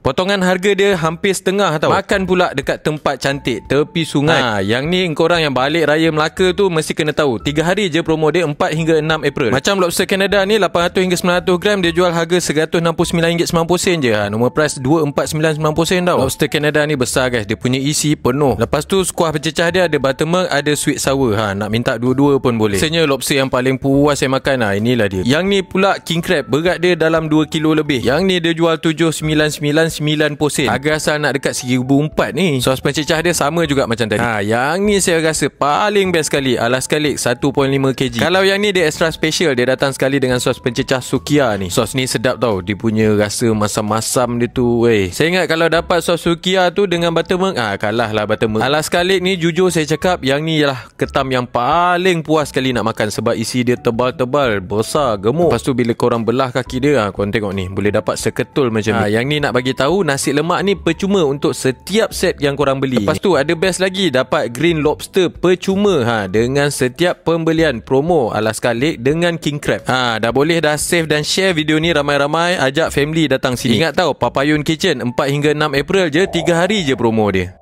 Potongan harga dia hampir setengah tau. Makan pula dekat tempat cantik tepi sungai. Yang ni korang yang balik Raya Melaka tu mesti kena tahu. 3 hari je promo dia, 4 hingga 6 April. Macam lobster Canada ni 800 hingga 900 gram dia jual harga RM169.90 je. Nombor price RM249.90 tau. Lobster Canada ni besar guys. Dia punya isi penuh. Lepas tu kuah pececah dia ada buttermilk, ada sweet sour. Nak minta dua-dua pun boleh. Rasanya lobster yang paling puas saya makan inilah dia. Yang ni pula king crab, berat dia dalam 2 kilo lebih. Yang ni dia jual RM799.90. Harga asal nak dekat RM1,400 ni. Sos pececah dia sama juga macam tadi. Yang ni saya rasa paling best sekali. Alaskalik 1.5 kg. Kalau yang ni dia extra special, dia datang sekali dengan sos pencecah sukia ni. Sos ni sedap tau. Dia punya rasa masam-masam dia tu. Saya ingat kalau dapat sos sukia tu dengan buttermilk, kalah lah buttermilk. Alaskalik ni jujur saya cakap, yang ni ialah ketam yang paling puas sekali nak makan. Sebab isi dia tebal-tebal, besar, gemuk. Lepas tu bila korang belah kaki dia, korang tengok ni, boleh dapat seketul macam ni. Yang ni nak bagi tahu, nasi lemak ni percuma untuk setiap set yang korang beli. Lepas tu ada best lagi, dapat green lobster percuma dengan setiap pembelian promo Alaskalik dengan king crab. Dah boleh dah save dan share video ni ramai-ramai, ajak family datang sini. Ingat tau, Papayun Kitchen 4 hingga 6 April je, 3 hari je promo dia.